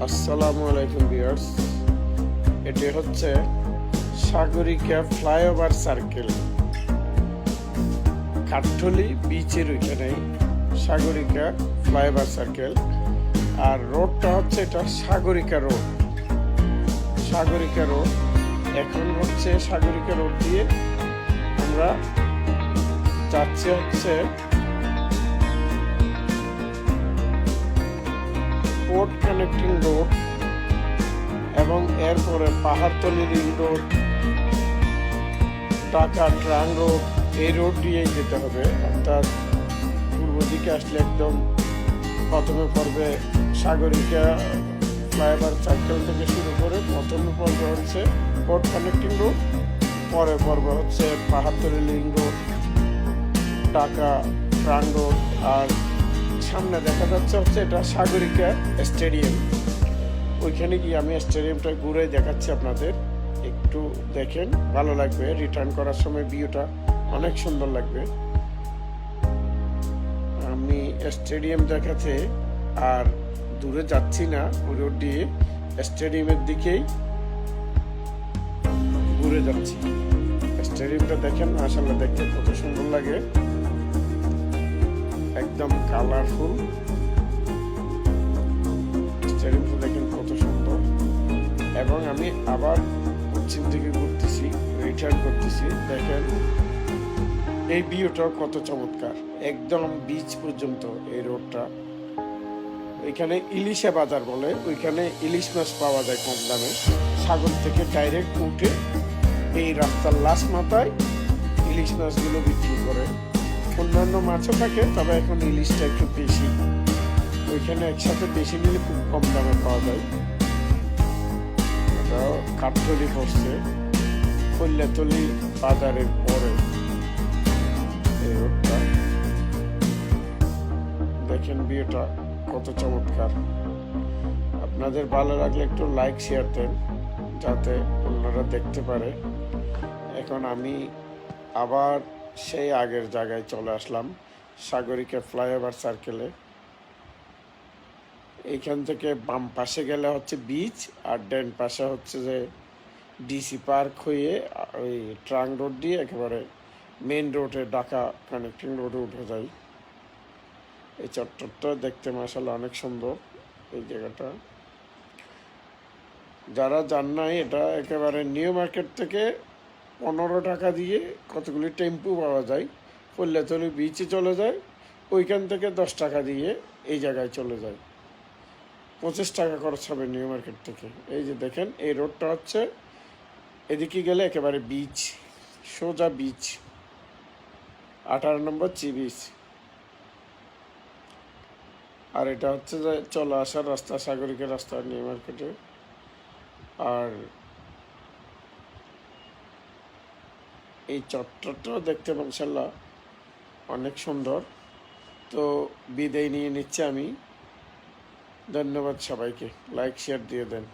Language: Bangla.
আসসালামু আলাইকুম ভিউয়ার্স, এটি হচ্ছে সাগরিকা ফ্লাইওভার সার্কেল, কাঠঠলি বিচের ওইখানেই সাগরিকা ফ্লাইওভার সার্কেল। আর রোডটা হচ্ছে এটা সাগরিকা রোড। এখন হচ্ছে সাগরিকা রোড দিয়ে আমরা যাচ্ছি হচ্ছে পোর্ট কানেক্টিং রোড এবং এরপরে Pahartali ring road, Dhaka trunk road, এই রোড দিয়েই যেতে হবে। অর্থাৎ পূর্ব দিকে আসলে একদম প্রথমে পর্বে সাগরিকা ফ্লাইওভার সার্কেল থেকে শুরু করে প্রথমে পর্বে হচ্ছে পোর্ট কানেক্টিং রোড, পরে পর্ব হচ্ছে Pahartali ring road, Dhaka trunk road, আর সামনে দেখা যাচ্ছে হচ্ছে এটা সাগরিকা স্টেডিয়াম। ওইখানে গিয়ে আমি স্টেডিয়ামটা ঘুরে দেখাচ্ছি আপনাদের, একটু দেখেন, ভালো লাগবে। রিটার্ন করার সময় ভিউটা অনেক সুন্দর লাগবে। আমি স্টেডিয়াম দেখাতে আর দূরে যাচ্ছি না, ওই রোড দিয়ে স্টেডিয়ামের দিকেই ঘুরে যাচ্ছি। স্টেডিয়ামটা দেখেন, মাশাআল্লাহ দেখতে কত সুন্দর লাগে, একদম কালারফুল। স্টেডিয়ামটা দেখেন কত সুন্দর। এবং আমি আবার পশ্চিম দিকে ঘুরতেছি, রিটার্ন করতেছি। দেখেন এই ভিউটাও কত চমৎকার, একদম বিচ পর্যন্ত এই রোডটা। এখানে ইলিশা বাজার বলে, ওইখানে ইলিশ মাছ পাওয়া যায় কম দামে। সাগর থেকে ডাইরেক্ট উঠে এই রাস্তার লাস্ট মাথায় ইলিশ মাছগুলো বিক্রি করে। অন্যান্য মাছও থাকে, তবে এখন ইলিশটা একটু বেশি। ওইখানে একসাথে বেশি নিলে খুব কম দামে পাওয়া যায়। এটাও কাঠতলি পড়ছে, কল্যাতলি বাজারের পরে এই রোডটা। দেখেন ভিউটা কত চমৎকার। আপনাদের ভালো লাগলে একটু লাইক শেয়ার দেন, যাতে অন্যরা দেখতে পারে। এখন আমি আবার সেই আগের জায়গায় চলে আসলাম, সাগরিকা ফ্লাইওভার সার্কেলে। এইখান থেকে বাম পাশে গেলে হচ্ছে বিচ, আর ডান পাশে হচ্ছে যে ডিসি পার্ক হয়ে ওই ট্রাং রোড দিয়ে একেবারে মেন রোডে ঢাকা কানেক্টিং রোডে উঠে যাই। এই চত্বরটা দেখতে মাশাআল্লাহ অনেক সুন্দর। এই জায়গাটা যারা জান নাই, এটা একেবারে নিউ মার্কেট থেকে 15 টাকা দিয়ে কতগুলি টেম্পু পাওয়া যায়, কল্যাতলি বিচে চলে যায়। ওইখান থেকে 10 টাকা দিয়ে এই জায়গায় চলে যায়। 25 টাকা খরচ হবে নিউ মার্কেট থেকে। এই যে দেখেন এই রোডটা হচ্ছে, এদিকে গেলে একেবারে বিচ, সোজা বিচ, 18 নম্বর চি বিচ। আর এটা হচ্ছে যে চলে আসার রাস্তা, সাগরিকা রাস্তা নিউ মার্কেটে। আর এই চত্বরটাও দেখতে মাশাআল্লাহ অনেক সুন্দর। তো বিদায় নিয়ে নিচ্ছি আমি। ধন্যবাদ সবাইকে, লাইক শেয়ার দিয়ে দেন।